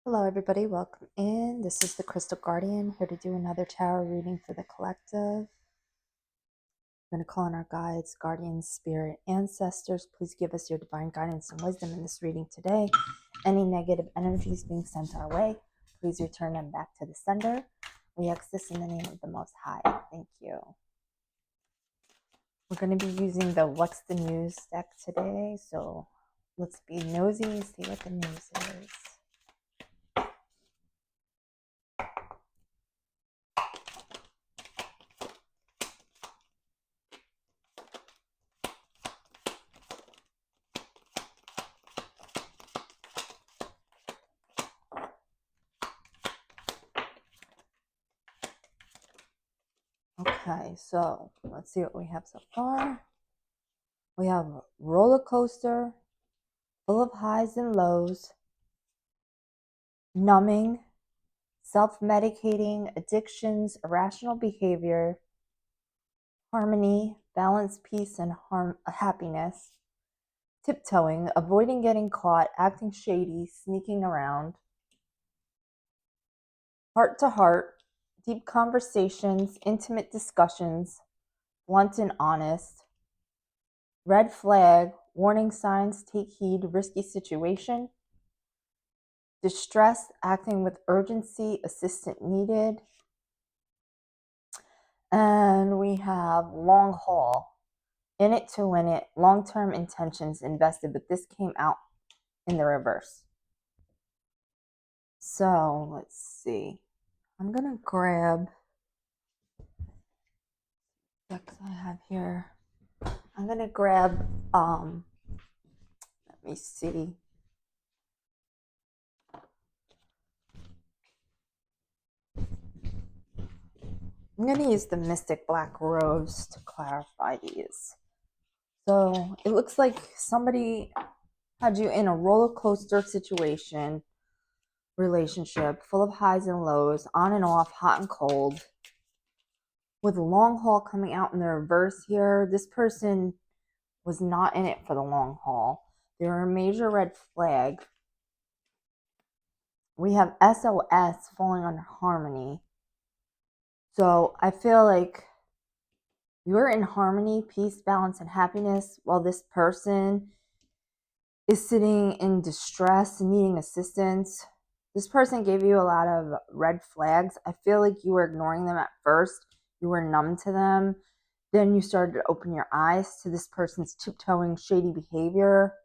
Hello, everybody. Welcome in. This is the Crystal Guardian here to do another tarot reading for the collective. I'm going to call on our guides, guardians, spirit, ancestors. Please give us your divine guidance and wisdom in this reading today. Any negative energies being sent our way, please return them back to the sender. We ask this in the name of the Most High. Thank you. We're going to be using the What's the News deck today. So let's be nosy and see what the news is. Okay, so let's see what we have so far. We have a roller coaster full of highs and lows, numbing, self-medicating, addictions, irrational behavior, harmony, balance, peace, and happiness, tiptoeing, avoiding getting caught, acting shady, sneaking around, heart to heart, deep conversations, intimate discussions, blunt and honest, red flag, warning signs, take heed, risky situation, distress, acting with urgency, assistant needed. And we have long haul, in it to win it, long-term intentions invested, but this came out in the reverse. So let's see. I'm going to grab decks I have here. I'm going to grab, let me see. I'm going to use the Mystic Black Rose to clarify these. So it looks like somebody had you in a roller coaster situation, relationship, full of highs and lows, on and off, hot and cold, with a long haul coming out in the reverse here. This person was not in it for the long haul. They were a major red flag. We have SOS falling under harmony. So I feel like you're in harmony, peace, balance, and happiness, while this person is sitting in distress and needing assistance. This person gave you a lot of red flags. I feel like you were ignoring them at first. You were numb to them. Then you started to open your eyes to this person's tiptoeing, shady behavior.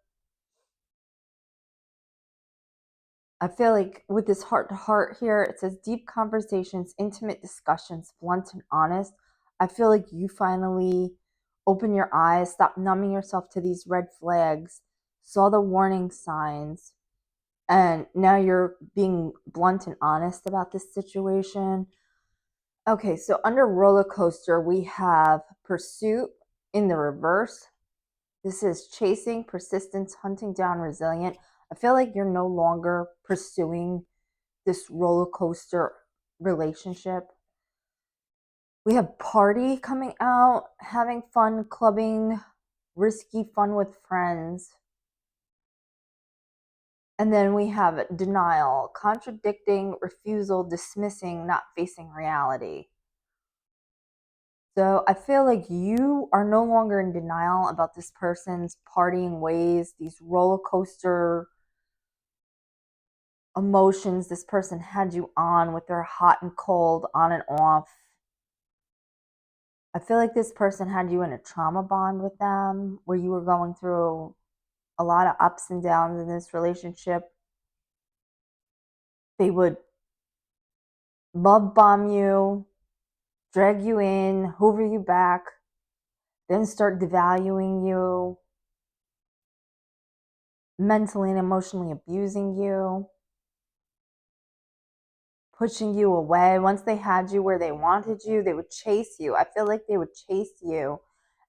I feel like with this heart to heart here, it says deep conversations, intimate discussions, blunt and honest. I feel like you finally open your eyes, stop numbing yourself to these red flags, saw the warning signs, and now you're being blunt and honest about this situation. Okay, so under roller coaster, we have pursuit in the reverse. This is chasing, persistence, hunting down, resilient. I feel like you're no longer pursuing this roller coaster relationship. We have party coming out, having fun, clubbing, risky fun with friends. And then we have denial, contradicting, refusal, dismissing, not facing reality. So I feel like you are no longer in denial about this person's partying ways, these roller coaster emotions this person had you on with their hot and cold, on and off. I feel like this person had you in a trauma bond with them where you were going through a lot of ups and downs in this relationship. They would love bomb you, drag you in, hoover you back, then start devaluing you, mentally and emotionally abusing you, pushing you away. Once they had you where they wanted you, they would chase you. I feel like they would chase you.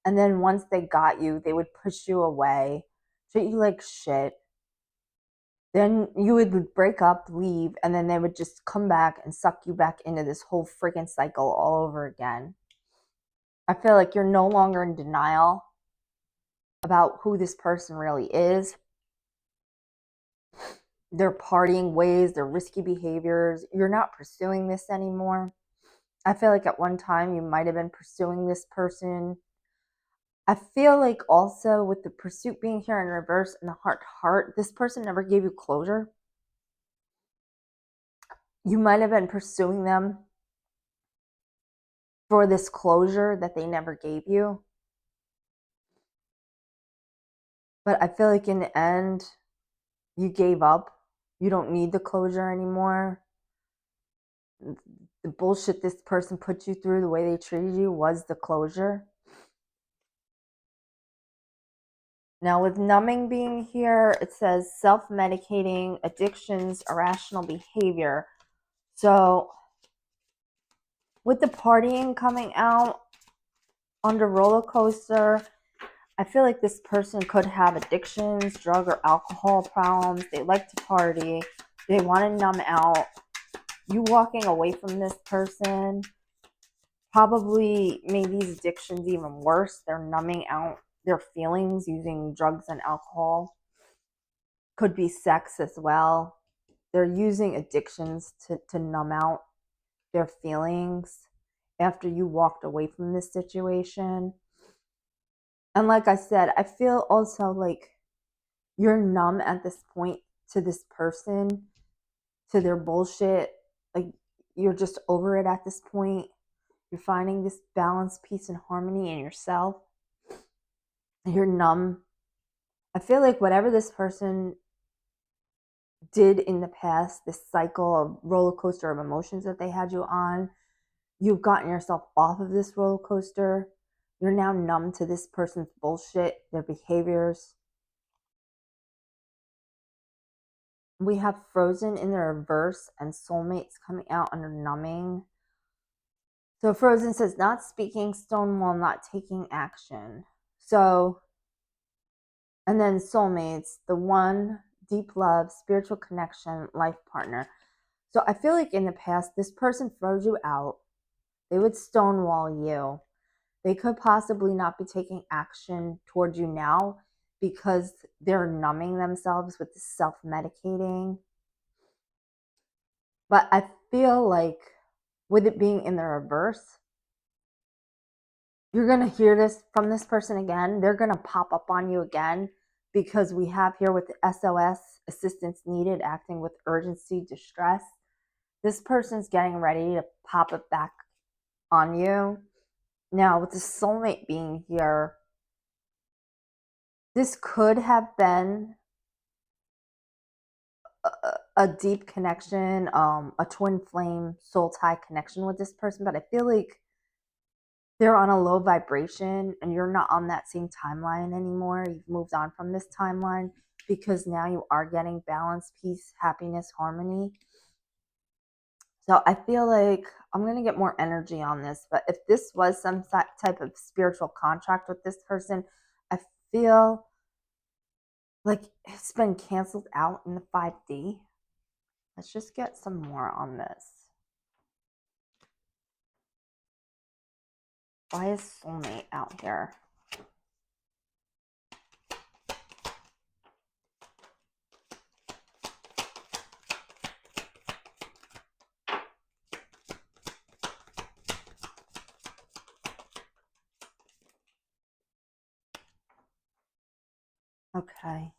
And then once they got you, they would push you away, treat you like shit. Then you would break up, leave, and then they would just come back and suck you back into this whole freaking cycle all over again. I feel like you're no longer in denial about who this person really is. their partying ways, their risky behaviors. You're not pursuing this anymore. I feel like at one time you might have been pursuing this person. I feel like also with the pursuit being here in reverse and the heart to heart, this person never gave you closure. You might have been pursuing them for this closure that they never gave you. But I feel like in the end, you gave up. You don't need the closure anymore. The bullshit this person put you through, the way they treated you, was the closure. Now, with numbing being here, it says self-medicating, addictions, irrational behavior. So, with the partying coming out under roller coaster, I feel like this person could have addictions, drug or alcohol problems. They like to party. They want to numb out. You walking away from this person probably made these addictions even worse. They're numbing out their feelings using drugs and alcohol. Could be sex as well. They're using addictions to numb out their feelings after you walked away from this situation. And like I said, I feel also like you're numb at this point to this person, to their bullshit. Like you're just over it at this point. You're finding this balance, peace, and harmony in yourself. You're numb. I feel like whatever this person did in the past, this cycle of roller coaster of emotions that they had you on, you've gotten yourself off of this roller coaster. You're now numb to this person's bullshit, their behaviors. We have Frozen in the reverse and soulmates coming out under numbing. So Frozen says, not speaking, Stonewall, not taking action. So, and then soulmates, the one, deep love, spiritual connection, life partner. So I feel like in the past, this person throws you out. They would stonewall you. They could possibly not be taking action towards you now because they're numbing themselves with the self-medicating. But I feel like with it being in the reverse, you're going to hear this from this person again. They're going to pop up on you again because we have here with the SOS, assistance needed, acting with urgency, distress. This person's getting ready to pop it back on you. Now, with the soulmate being here, this could have been a deep connection, a twin flame soul tie connection with this person, but I feel like they're on a low vibration and you're not on that same timeline anymore. You've moved on from this timeline because now you are getting balance, peace, happiness, harmony. So I feel like I'm going to get more energy on this, but if this was some type of spiritual contract with this person, I feel like it's been canceled out in the 5D. Let's just get some more on this. Why is soulmate out here? Okay.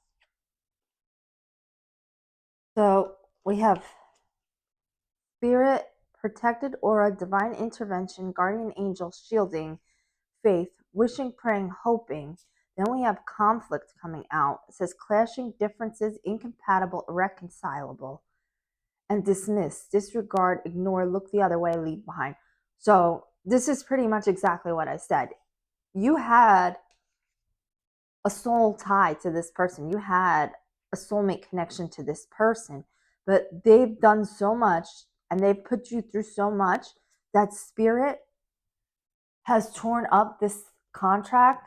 So we have spirit, protected aura, divine intervention, guardian angel, shielding, faith, wishing, praying, hoping. Then we have conflict coming out. It says clashing differences, incompatible, irreconcilable, and dismiss, disregard, ignore, look the other way, leave behind. So this is pretty much exactly what I said. You had a soul tie to this person. You had a soulmate connection to this person, but they've done so much and they've put you through so much that spirit has torn up this contract.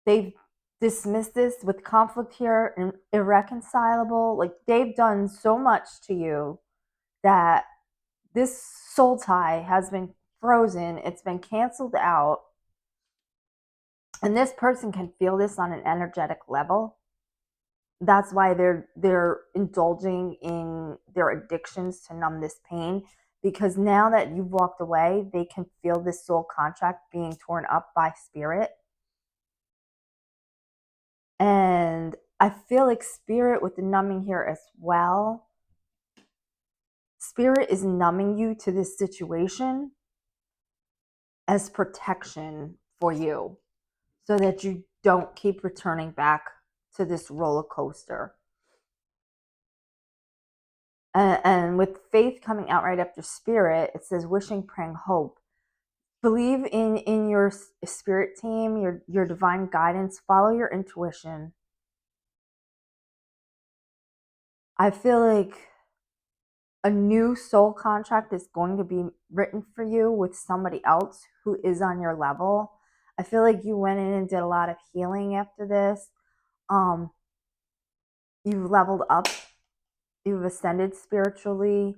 They've dismissed this with conflict here and irreconcilable. Like they've done so much to you that this soul tie has been frozen. It's been canceled out. And this person can feel this on an energetic level. That's why they're indulging in their addictions to numb this pain, because now that you've walked away, they can feel this soul contract being torn up by spirit. And I feel like spirit with the numbing here as well. Spirit is numbing you to this situation as protection for you so that you don't keep returning back to this roller coaster. And with faith coming out right after spirit, it says wishing, praying, hope. Believe in your spirit team, your divine guidance. Follow your intuition. I feel like a new soul contract is going to be written for you with somebody else who is on your level. I feel like you went in and did a lot of healing after this. Um, you've leveled up, you've ascended spiritually.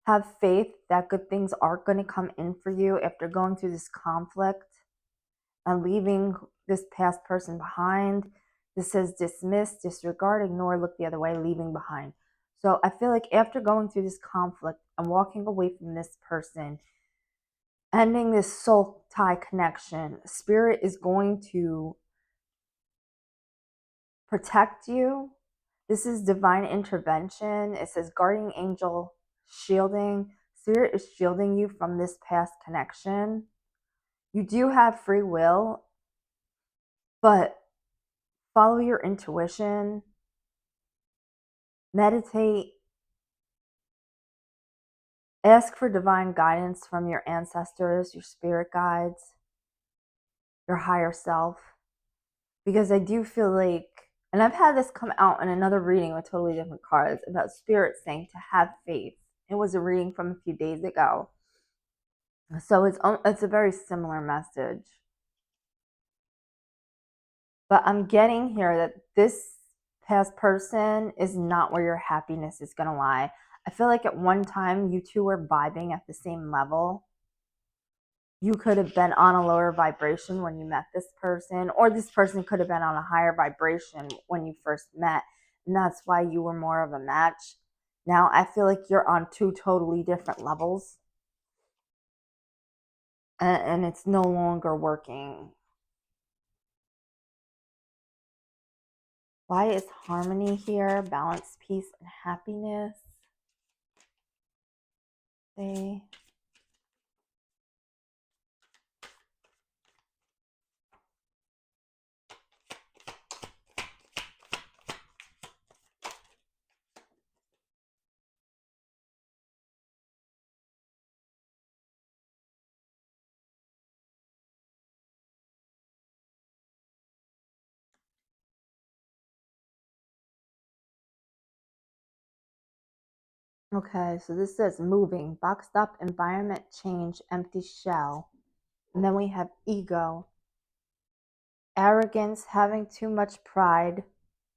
Have faith that good things are going to come in for you after going through this conflict and leaving this past person behind. This says dismiss, disregard, ignore, look the other way, leaving behind. So I feel like after going through this conflict and walking away from this person, ending this soul tie connection, spirit is going to protect you. This is divine intervention. It says guardian angel shielding. Spirit is shielding you from this past connection. You do have free will, but follow your intuition, meditate, ask for divine guidance from your ancestors, your spirit guides, your higher self. Because I do feel like, and I've had this come out in another reading with totally different cards about spirit saying to have faith. It was a reading from a few days ago. So it's a very similar message. But I'm getting here that this past person is not where your happiness is going to lie. I feel like at one time you two were vibing at the same level. You could have been on a lower vibration when you met this person, or this person could have been on a higher vibration when you first met. And that's why you were more of a match. Now I feel like you're on two totally different levels. And it's no longer working. Why is harmony here? Balance, peace, and happiness. See. Okay, so this says moving, boxed up environment, change, empty shell. And then we have ego, arrogance, having too much pride,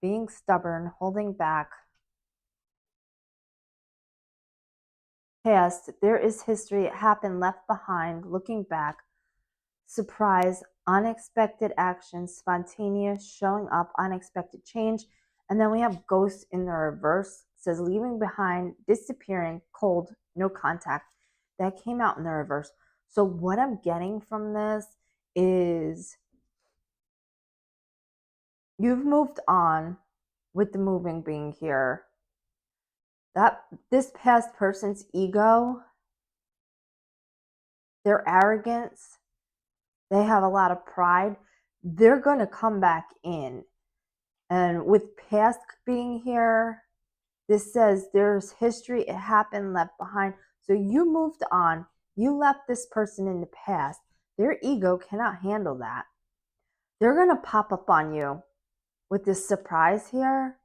being stubborn, holding back. Past, there is history, it happened, left behind, looking back, surprise, unexpected action, spontaneous, showing up, unexpected change. And then we have ghost in the reverse. It says leaving behind, disappearing, cold, no contact. That came out in the reverse. So what I'm getting from this is you've moved on with the moving being here. That this past person's ego, their arrogance, they have a lot of pride. They're going to come back in. And with past being here, this says there's history, it happened, left behind. So you moved on. You left this person in the past. Their ego cannot handle that. They're going to pop up on you with this surprise here.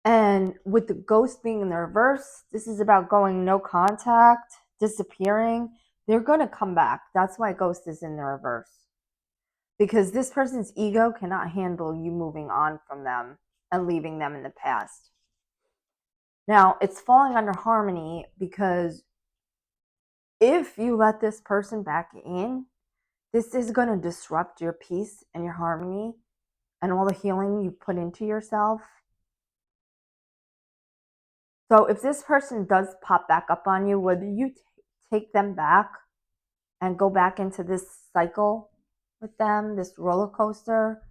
And with the ghost being in the reverse, this is about going no contact, disappearing. They're going to come back. That's why ghost is in the reverse. Because this person's ego cannot handle you moving on from them and leaving them in the past. Now, it's falling under harmony because if you let this person back in, this is going to disrupt your peace and your harmony. and all the healing you put into yourself. So if this person does pop back up on you, whether you take them back and go back into this cycle with them, this roller coaster,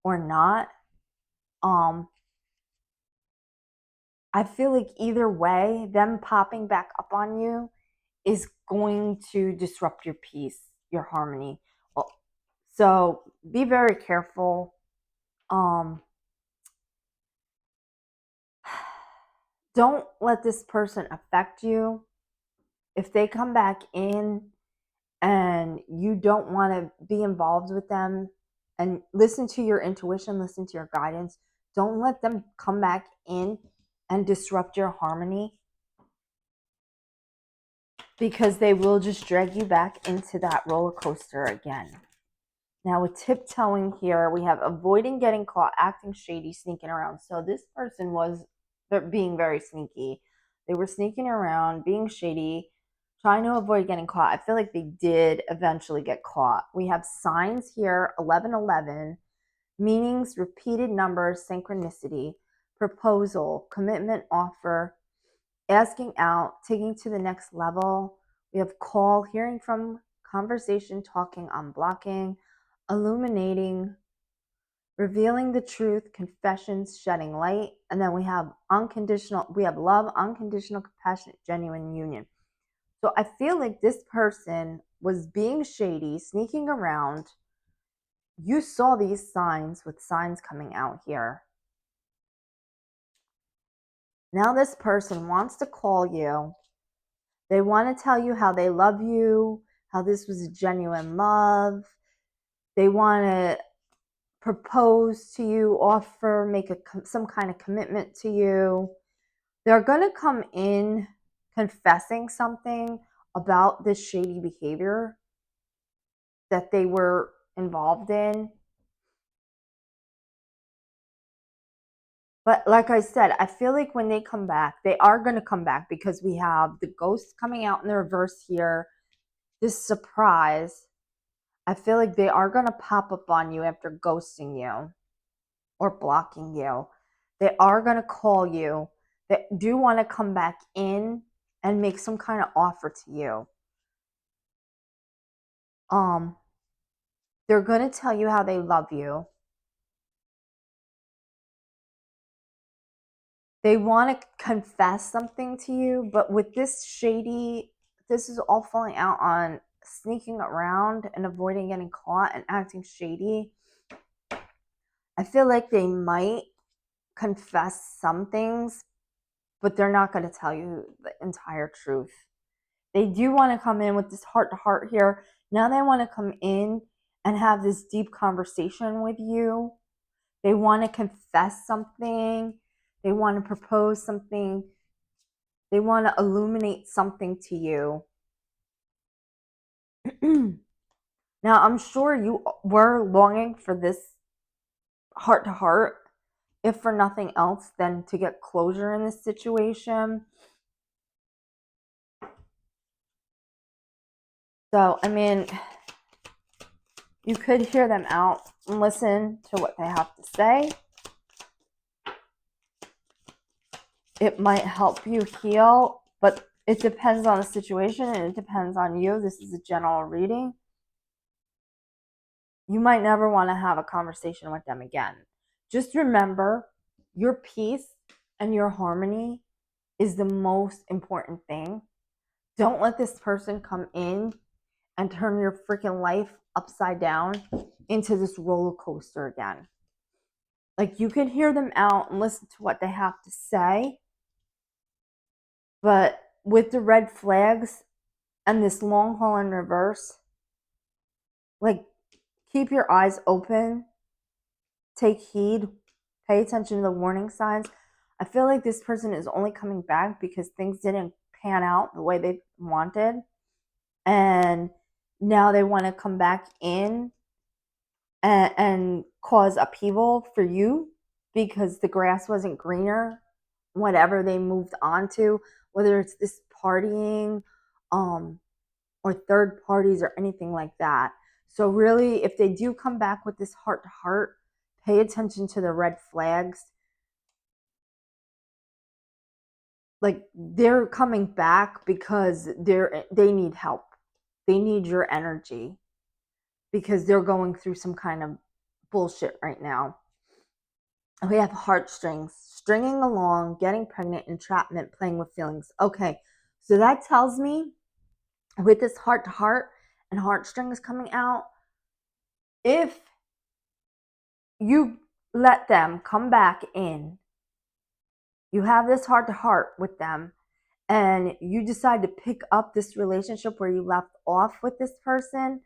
or not, I feel like either way, them popping back up on you is going to disrupt your peace, your harmony. So be very careful. Don't let this person affect you. If they come back in and you don't want to be involved with them, and listen to your intuition, listen to your guidance, don't let them come back in and disrupt your harmony, because they will just drag you back into that roller coaster again. Now with tiptoeing here, we have avoiding getting caught, acting shady, sneaking around. So this person was being very sneaky. They were sneaking around, being shady, trying to avoid getting caught. I feel like they did eventually get caught. We have signs here, 1111, meanings, repeated numbers, synchronicity, proposal, commitment, offer, asking out, taking to the next level. We have call, hearing from, conversation, talking, unblocking, illuminating, revealing the truth, confessions, shedding light. And then we have love, unconditional, compassionate, genuine union. So I feel like this person was being shady, sneaking around. You saw these signs with signs coming out here. Now this person wants to call you. They want to tell you how they love you, how this was a genuine love. They want to propose to you, offer, make some kind of commitment to you. They're going to come in confessing something about this shady behavior that they were involved in. But like I said, I feel like when they come back, they are going to come back, because we have the ghosts coming out in the reverse here, this surprise. I feel like they are going to pop up on you after ghosting you or blocking you. They are going to call you. They do want to come back in and make some kind of offer to you. They're going to tell you how they love you. They want to confess something to you, but with this shady, this is all falling out on sneaking around and avoiding getting caught and acting shady. I feel like they might confess some things, but they're not going to tell you the entire truth. They do want to come in with this heart to heart here. Now they want to come in and have this deep conversation with you. They want to confess something. They want to propose something. They want to illuminate something to you. Now, I'm sure you were longing for this heart to heart, if for nothing else than to get closure in this situation. So, I mean, you could hear them out and listen to what they have to say. It might help you heal, but it depends on the situation and it depends on you. This is a general reading. You might never want to have a conversation with them again. Just remember, your peace and your harmony is the most important thing. Don't let this person come in and turn your freaking life upside down into this roller coaster again. Like, you can hear them out and listen to what they have to say, but with the red flags and this long haul in reverse, like, keep your eyes open, take heed, pay attention to the warning signs. I feel like this person is only coming back because things didn't pan out the way they wanted, and now they want to come back in and cause upheaval for you because the grass wasn't greener, whatever they moved on to, whether it's this partying or third parties or anything like that. So really, if they do come back with this heart to heart, Pay attention to the red flags. Like, they're coming back because they need help. They need your energy because they're going through some kind of bullshit right now. We have heartstrings, stringing along, getting pregnant, entrapment, playing with feelings. Okay, so that tells me with this heart to heart and heartstrings coming out, if you let them come back in, you have this heart to heart with them, and you decide to pick up this relationship where you left off with this person,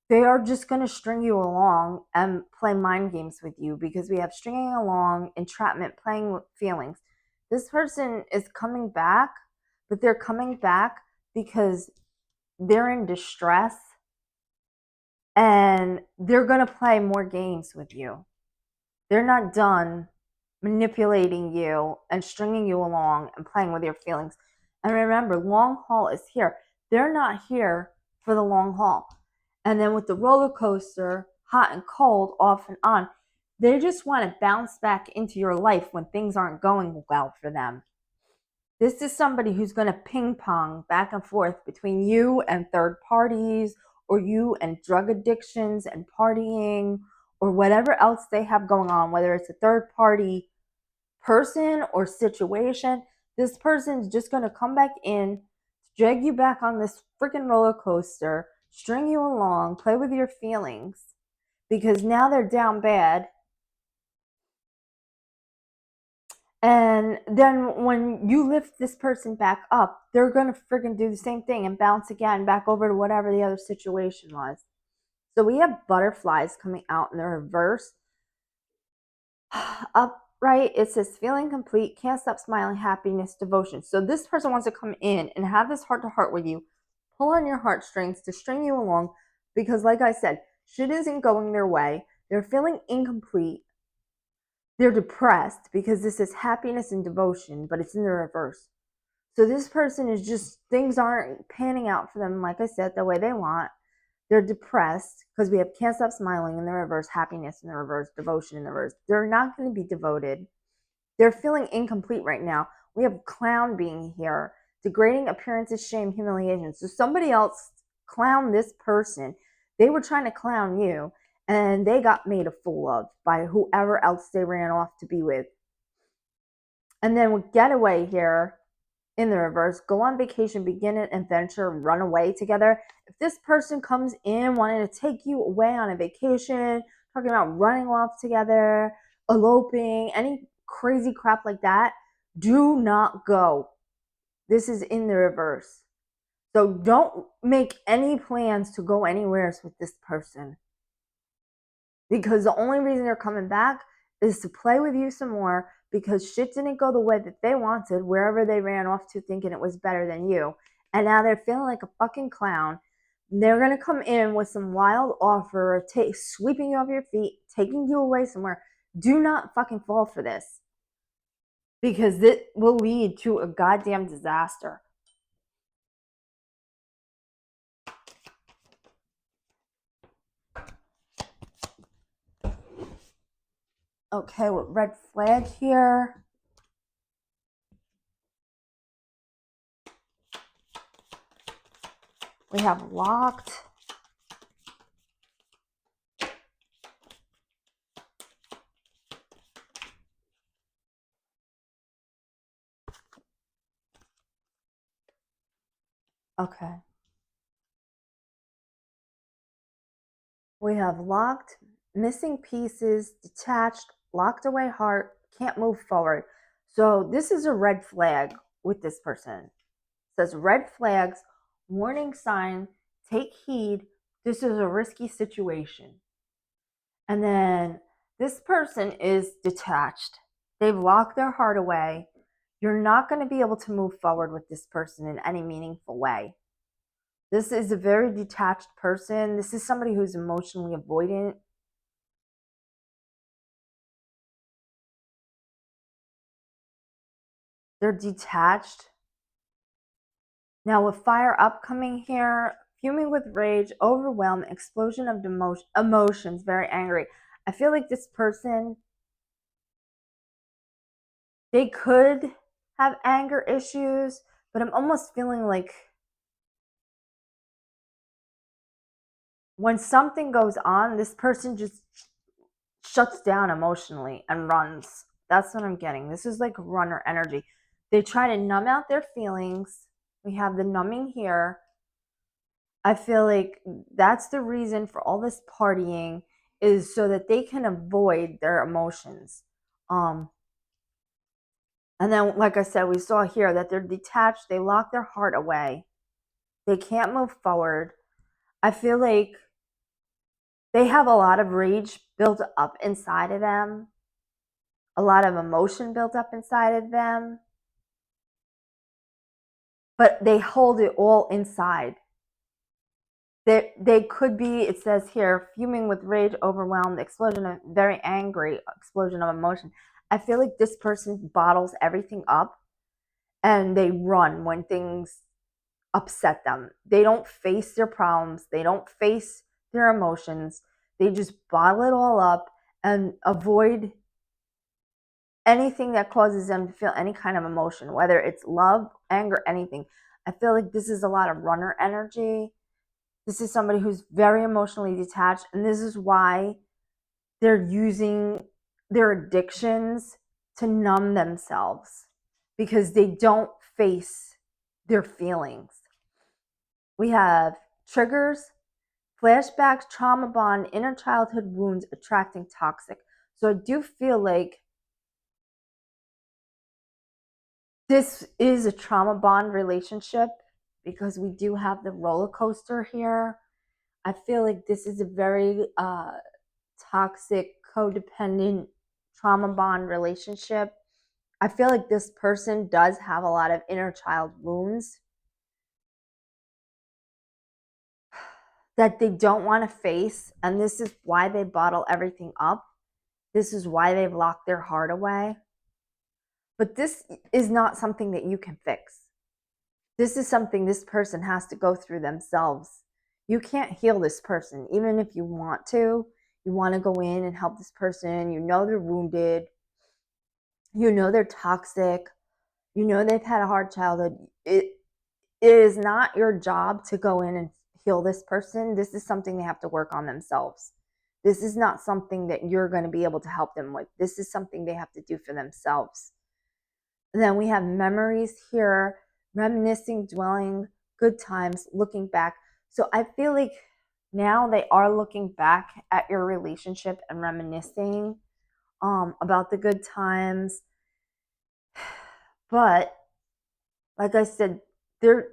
they are just going to string you along and play mind games with you, because we have stringing along, entrapment, playing with feelings. This person is coming back, but they're coming back because they're in distress and they're going to play more games with you. They're not done manipulating you and stringing you along and playing with your feelings. And remember, long haul is here. They're not here for the long haul. And then with the roller coaster, hot and cold, off and on, they just want to bounce back into your life when things aren't going well for them. This is somebody who's going to ping pong back and forth between you and third parties, or you and drug addictions and partying, or whatever else they have going on, whether it's a third party person or situation. This person's just going to come back in, drag you back on this freaking roller coaster, string you along, play with your feelings, because now they're down bad. And then when you lift this person back up, they're going to freaking do the same thing and bounce again back over to whatever the other situation was. So we have butterflies coming out in the reverse. Upright, it says feeling complete, can't stop smiling, happiness, devotion. So this person wants to come in and have this heart to heart with you, pull on your heartstrings to string you along, because like I said, shit isn't going their way. They're feeling incomplete. They're depressed because this is happiness and devotion, but it's in the reverse. So this person is just, things aren't panning out for them, like I said, the way they want. They're depressed because we have can't stop smiling in the reverse, happiness in the reverse, devotion in the reverse. They're not going to be devoted. They're feeling incomplete right now. We have clown being here, degrading appearances, shame, humiliation. So somebody else clowned this person. They were trying to clown you, and they got made a fool of by whoever else they ran off to be with. And then with getaway here in the reverse, go on vacation, begin an adventure, run away together. If this person comes in wanting to take you away on a vacation, talking about running off together, eloping, any crazy crap like that, do not go. This is in the reverse. So don't make any plans to go anywhere with this person, because the only reason they're coming back is to play with you some more, because shit didn't go the way that they wanted wherever they ran off to thinking it was better than you. And now they're feeling like a fucking clown. They're going to come in with some wild offer of sweeping you off your feet, taking you away somewhere. Do not fucking fall for this, because it will lead to a goddamn disaster. Okay, with red flag here. We have locked. Okay. We have locked, missing pieces, detached, locked away heart, can't move forward. So this is a red flag with this person. It says red flags, warning sign, take heed. This is a risky situation. And then this person is detached. They've locked their heart away. You're not going to be able to move forward with this person in any meaningful way. This is a very detached person. This is somebody who's emotionally avoidant. They're detached. Now with fire upcoming here, fuming with rage, overwhelmed, explosion of emotions, very angry. I feel like this person, they could have anger issues, but I'm almost feeling like when something goes on, this person just shuts down emotionally and runs. That's what I'm getting. This is like runner energy. They try to numb out their feelings. We have the numbing here. I feel like that's the reason for all this partying, is so that they can avoid their emotions. Um and then like I said, we saw here that they're detached, they lock their heart away. They can't move forward. I feel like they have a lot of rage built up inside of them, a lot of emotion built up inside of them, but they hold it all inside. They could be, it says here, fuming with rage, overwhelmed, explosion of very angry, explosion of emotion. I feel like this person bottles everything up and they run when things upset them. They don't face their problems, they don't face their emotions. They just bottle it all up and avoid anything that causes them to feel any kind of emotion, whether it's love, anger, anything. I feel like this is a lot of runner energy. This is somebody who's very emotionally detached, and this is why they're using their addictions to numb themselves, because they don't face their feelings. We have triggers, flashbacks, trauma bond, inner childhood wounds, attracting toxic. So I do feel like this is a trauma bond relationship, because we do have the roller coaster here. I feel like this is a very toxic, codependent, trauma bond relationship. I feel like this person does have a lot of inner child wounds that they don't want to face. And this is why they bottle everything up. This is why they've locked their heart away. But this is not something that you can fix. This is something this person has to go through themselves. You can't heal this person, even if you want to. You want to go in and help this person. You know they're wounded. You know they're toxic. You know they've had a hard childhood. It is not your job to go in and heal this person. This is something they have to work on themselves. This is not something that you're going to be able to help them with. This is something they have to do for themselves. And then we have memories here, reminiscing, dwelling, good times, looking back. So I feel like now they are looking back at your relationship and reminiscing about the good times. But like I said, they're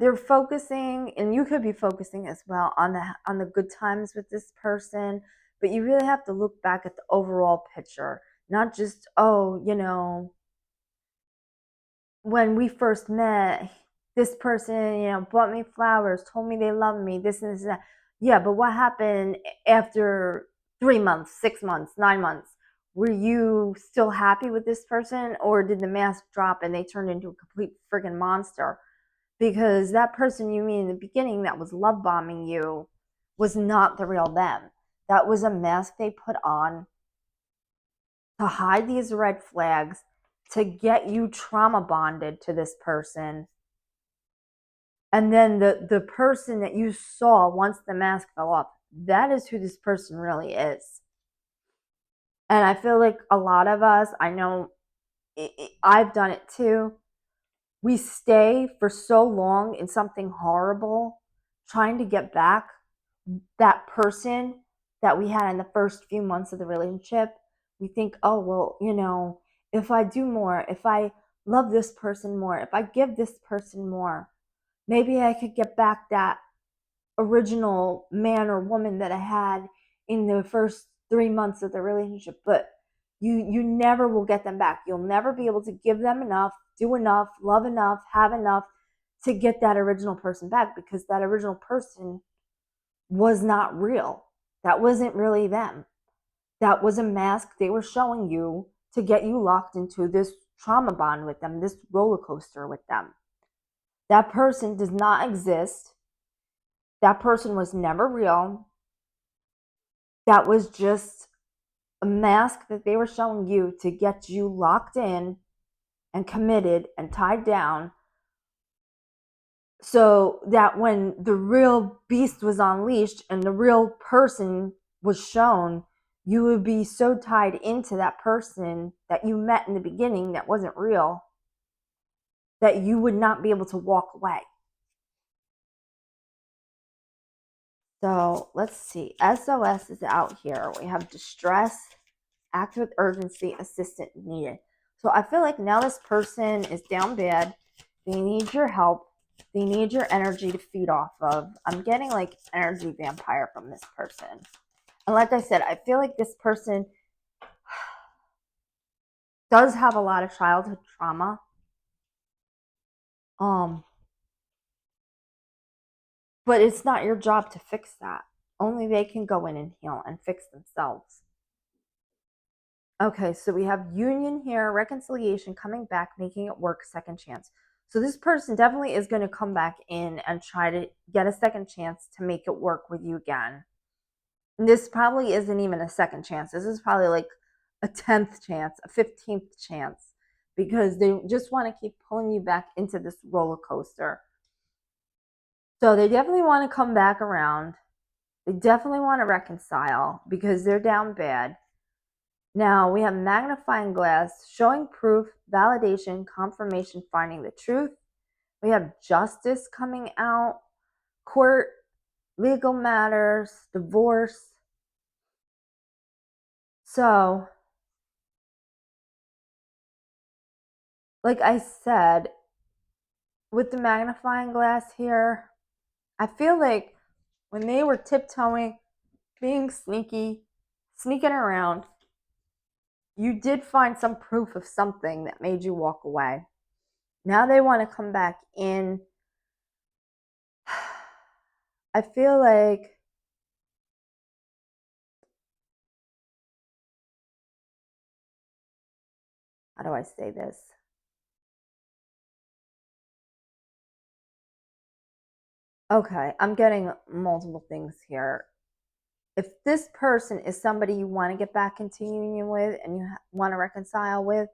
they're focusing, and you could be focusing as well on the good times with this person, but you really have to look back at the overall picture, not just, oh, when we first met, this person, bought me flowers, told me they love me, this and this and that. Yeah, but what happened after 3 months, 6 months, 9 months? Were you still happy with this person, or did the mask drop and they turned into a complete friggin' monster? Because that person you meet in the beginning that was love bombing you was not the real them. That was a mask they put on to hide these red flags, to get you trauma bonded to this person. And then the person that you saw once the mask fell off, that is who this person really is. And I feel like a lot of us, I know I've done it too, we stay for so long in something horrible, trying to get back that person that we had in the first few months of the relationship. We think, oh, well, if I do more, if I love this person more, if I give this person more, maybe I could get back that original man or woman that I had in the first 3 months of the relationship. But you never will get them back. You'll never be able to give them enough, do enough, love enough, have enough to get that original person back, because that original person was not real. That wasn't really them. That was a mask they were showing you to get you locked into this trauma bond with them, this roller coaster with them. That person does not exist. That person was never real. That was just a mask that they were showing you to get you locked in and committed and tied down, so that when the real beast was unleashed and the real person was shown, you would be so tied into that person that you met in the beginning that wasn't real that you would not be able to walk away. So let's see. SOS is out here. We have distress, act with urgency, assistance needed. So I feel like now this person is down bad. They need your help. They need your energy to feed off of. I'm getting like energy vampire from this person. And like I said, I feel like this person does have a lot of childhood trauma. But it's not your job to fix that. Only they can go in and heal and fix themselves. Okay, so we have union here, reconciliation, coming back, making it work, second chance. So this person definitely is going to come back in and try to get a second chance to make it work with you again. And this probably isn't even a second chance. This is probably like a 10th chance, a 15th chance, because they just want to keep pulling you back into this roller coaster. So they definitely want to come back around. They definitely want to reconcile because they're down bad. Now we have magnifying glass, showing proof, validation, confirmation, finding the truth. We have justice coming out, court, legal matters, divorce. So, like I said, with the magnifying glass here, I feel like when they were tiptoeing, being sneaky, sneaking around, you did find some proof of something that made you walk away. Now they want to come back in. I feel like how do I say this? Okay, I'm getting multiple things here. If this person is somebody you want to get back into union with and you want to reconcile with,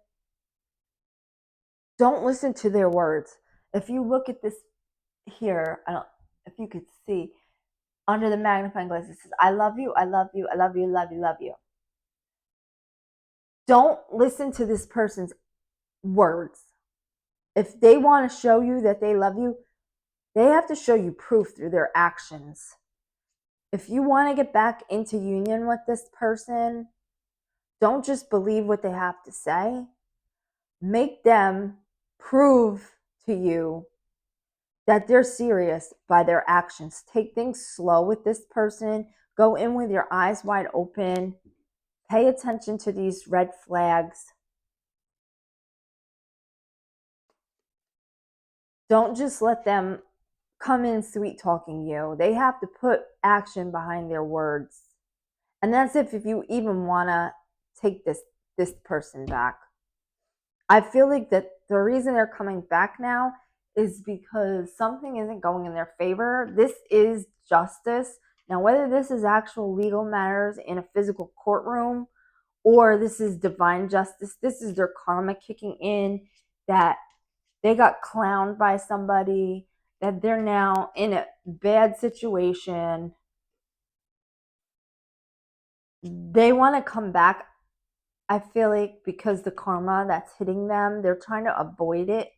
don't listen to their words. If you look at this here, I don't if you could see under the magnifying glass, it says, I love you, I love you, I love you, love you, love you. Don't listen to this person's words. If they want to show you that they love you, they have to show you proof through their actions. If you want to get back into union with this person, don't just believe what they have to say. Make them prove to you that they're serious by their actions. Take things slow with this person. Go in with your eyes wide open. Pay attention to these red flags. Don't just let them come in sweet talking you. They have to put action behind their words. And that's if you even want to take this person back. I feel like that the reason they're coming back now is because something isn't going in their favor. This is justice. Now, whether this is actual legal matters in a physical courtroom or this is divine justice, this is their karma kicking in, that they got clowned by somebody, that they're now in a bad situation. They want to come back. I feel like because the karma that's hitting them, they're trying to avoid it.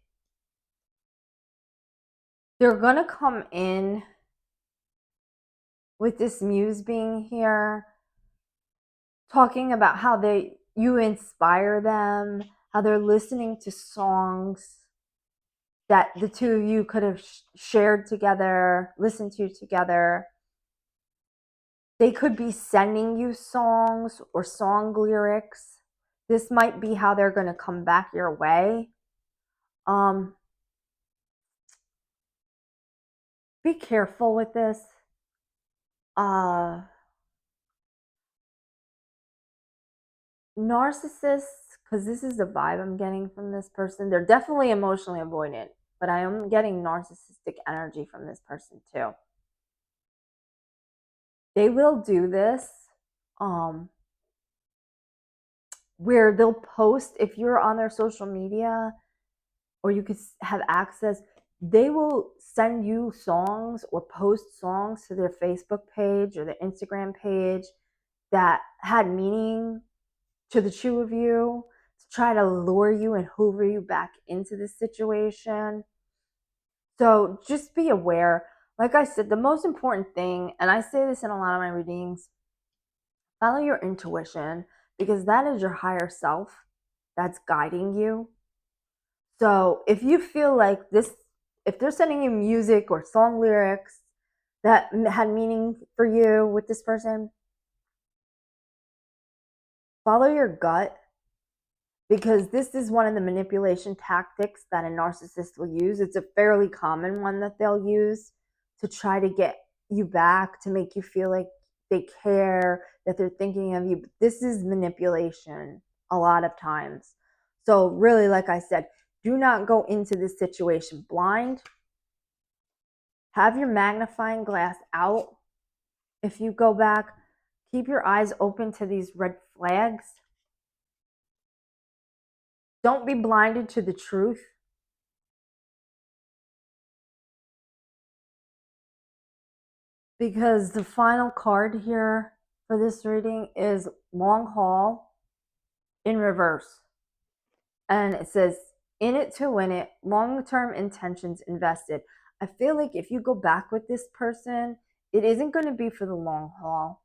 They're going to come in with this muse being here, talking about how you inspire them, how they're listening to songs that the two of you could have shared together, listened to together. They could be sending you songs or song lyrics. This might be how they're going to come back your way. Be careful with this. Narcissists, because this is the vibe I'm getting from this person, they're definitely emotionally avoidant, but I am getting narcissistic energy from this person too. they will do this where they'll post, if you're on their social media or you could have access, they will send you songs or post songs to their Facebook page or their Instagram page that had meaning to the two of you, to try to lure you and hoover you back into this situation. So just be aware. Like I said, the most important thing, and I say this in a lot of my readings, follow your intuition, because that is your higher self that's guiding you. So if you feel like this, if they're sending you music or song lyrics that had meaning for you with this person, follow your gut, because this is one of the manipulation tactics that a narcissist will use. It's a fairly common one that they'll use to try to get you back, to make you feel like they care, that they're thinking of you. But this is manipulation a lot of times. So really, like I said, do not go into this situation blind. Have your magnifying glass out. If you go back, keep your eyes open to these red flags. Don't be blinded to the truth. Because the final card here for this reading is long haul in reverse. And it says, in it to win it, long-term intentions invested. I feel like if you go back with this person, it isn't going to be for the long haul.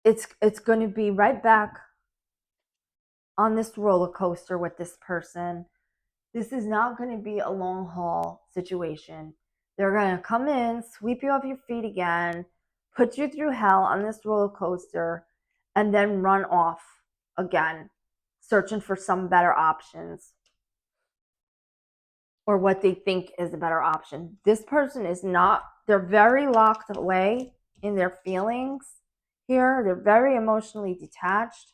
It's going to be right back on this roller coaster with this person. This is not going to be a long haul situation. They're going to come in, sweep you off your feet again, put you through hell on this roller coaster, and then run off again, searching for some better options or what they think is a better option. This person is not, they're very locked away in their feelings here. They're very emotionally detached.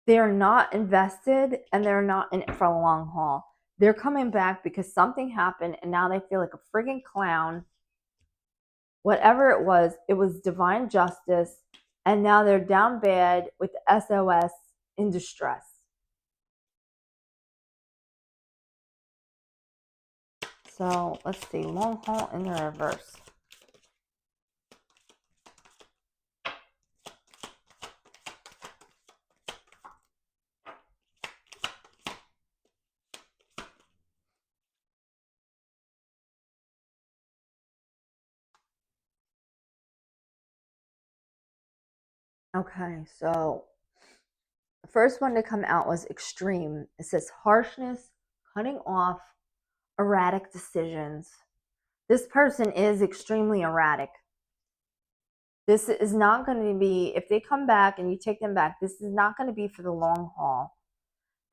They're not invested, and they're not in it for a long haul. They're coming back because something happened and now they feel like a friggin' clown. Whatever it was divine justice, and now they're down bad with SOS in distress. So let's see, long haul in the reverse. Okay, so the first one to come out was extreme. It says harshness, cutting off, erratic decisions. This person is extremely erratic. This is not going to be, if they come back and you take them back, this is not going to be for the long haul.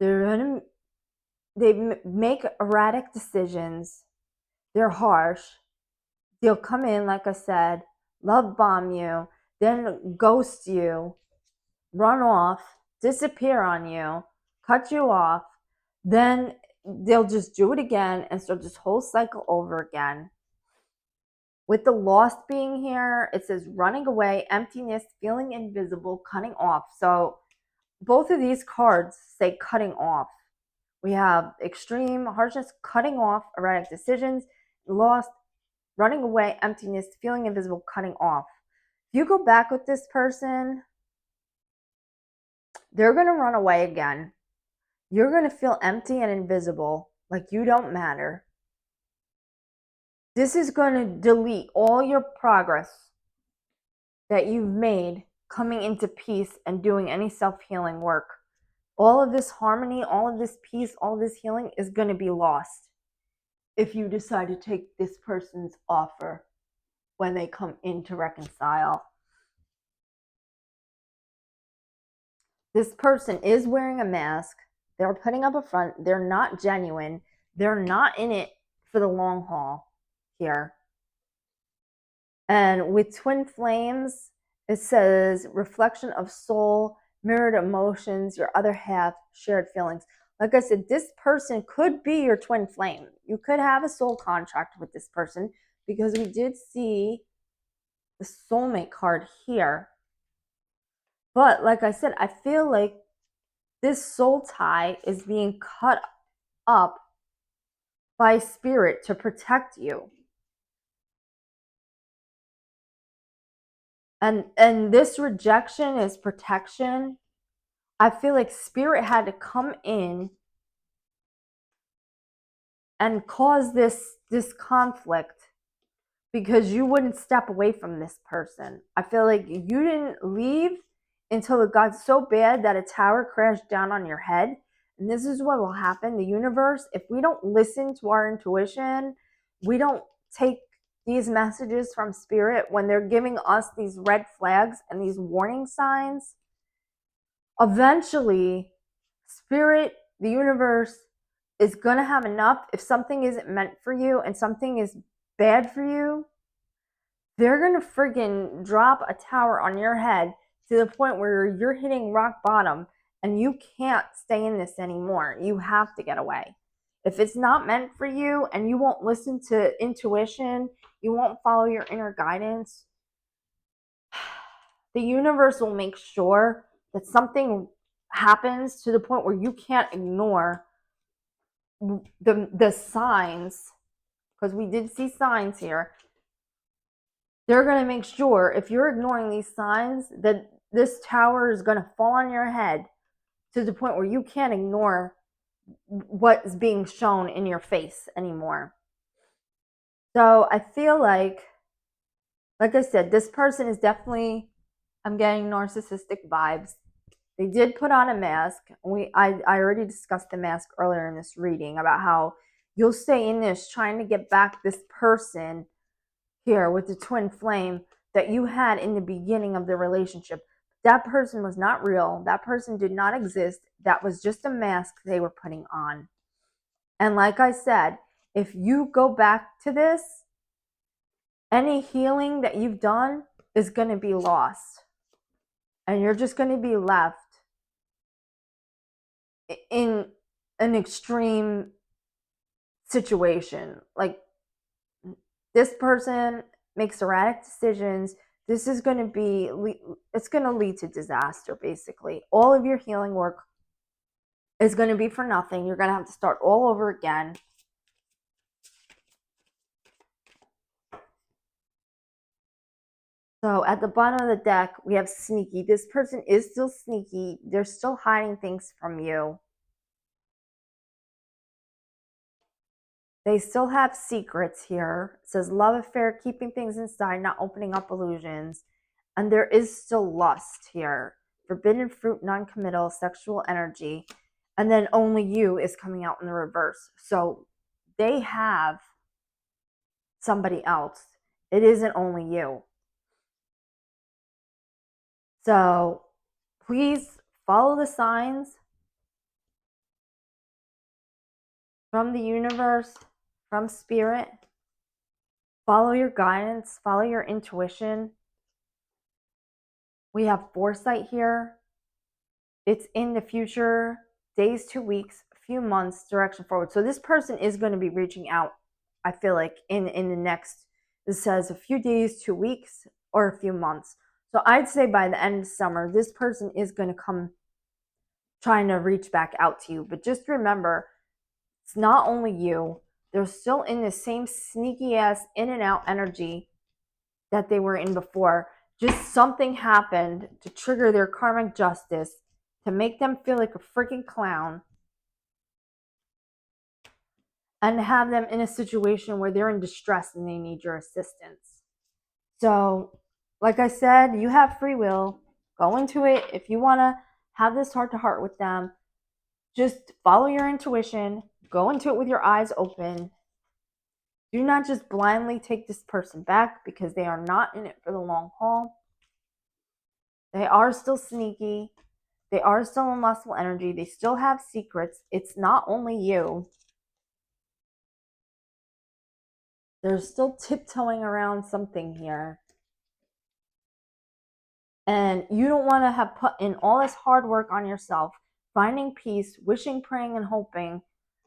They make erratic decisions. They're harsh. They'll come in, like I said, love bomb you, then ghost you, run off, disappear on you, cut you off. Then they'll just do it again and start this whole cycle over again. With the lost being here, it says running away, emptiness, feeling invisible, cutting off. So both of these cards say cutting off. We have extreme harshness, cutting off, erratic decisions, lost, running away, emptiness, feeling invisible, cutting off. If you go back with this person, they're going to run away again. You're going to feel empty and invisible, like you don't matter. This is going to delete all your progress that you've made coming into peace and doing any self-healing work. All of this harmony, all of this peace, all this healing is going to be lost if you decide to take this person's offer when they come in to reconcile. This person is wearing a mask. They're putting up a front. They're not genuine. They're not in it for the long haul here. And with twin flames, it says reflection of soul, mirrored emotions, your other half, shared feelings. Like I said, this person could be your twin flame. You could have a soul contract with this person. because we did see the soulmate card here. But like I said, I feel like this soul tie is being cut up by spirit to protect you. And this rejection is protection. I feel like spirit had to come in and cause this conflict because you wouldn't step away from this person. I feel like you didn't leave until it got so bad that a tower crashed down on your head. And this is what will happen. The universe, if we don't listen to our intuition, we don't take these messages from spirit when they're giving us these red flags and these warning signs, eventually spirit, the universe, is going to have enough. If something isn't meant for you and something is bad for you, they're going to friggin' drop a tower on your head to the point where you're hitting rock bottom and you can't stay in this anymore. You have to get away. If it's not meant for you and you won't listen to intuition, you won't follow your inner guidance, the universe will make sure that something happens to the point where you can't ignore the signs, because we did see signs here. They're going to make sure if you're ignoring these signs that this tower is going to fall on your head to the point where you can't ignore what is being shown in your face anymore. So I feel like I said, this person is definitely, I'm getting narcissistic vibes. They did put on a mask. I already discussed the mask earlier in this reading about how you'll stay in this trying to get back this person here with the twin flame that you had in the beginning of the relationship. That person was not real. That person did not exist. That was just a mask they were putting on. And like I said, if you go back to this, any healing that you've done is going to be lost. And you're just going to be left in an extreme situation. Like, this person makes erratic decisions. This is going to be, it's going to lead to disaster, basically. All of your healing work is going to be for nothing. You're going to have to start all over again. So at the bottom of the deck, we have sneaky. This person is still sneaky. They're still hiding things from you. They still have secrets here. It says love affair, keeping things inside, not opening up illusions. And there is still lust here. Forbidden fruit, non-committal, sexual energy. And then only you is coming out in the reverse. So they have somebody else. It isn't only you. So please follow the signs from the universe, from spirit. Follow your guidance, follow your intuition. We have foresight here. It's in the future, days to weeks, a few months, direction forward. So this person is going to be reaching out, I feel like, in the next, it says a few days, 2 weeks, or a few months. So I'd say by the end of summer, this person is going to come trying to reach back out to you. But just remember, it's not only you. They're still in the same sneaky ass in and out energy that they were in before. Just something happened to trigger their karmic justice, to make them feel like a freaking clown, and have them in a situation where they're in distress and they need your assistance. So, like I said, you have free will. Go into it. If you want to have this heart to heart with them, just follow your intuition. Go into it with your eyes open. Do not just blindly take this person back, because they are not in it for the long haul. They are still sneaky. They are still in lustful energy. They still have secrets. It's not only you. They're still tiptoeing around something here. And you don't want to have put in all this hard work on yourself, finding peace, wishing, praying, and hoping,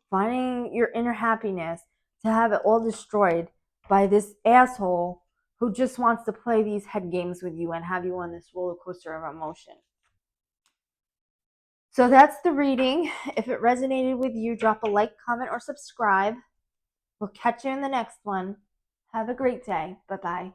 finding your inner happiness, to have it all destroyed by this asshole who just wants to play these head games with you and have you on this roller coaster of emotion. So that's the reading. If it resonated with you, drop a like, comment, or subscribe. We'll catch you in the next one. Have a great day. Bye-bye.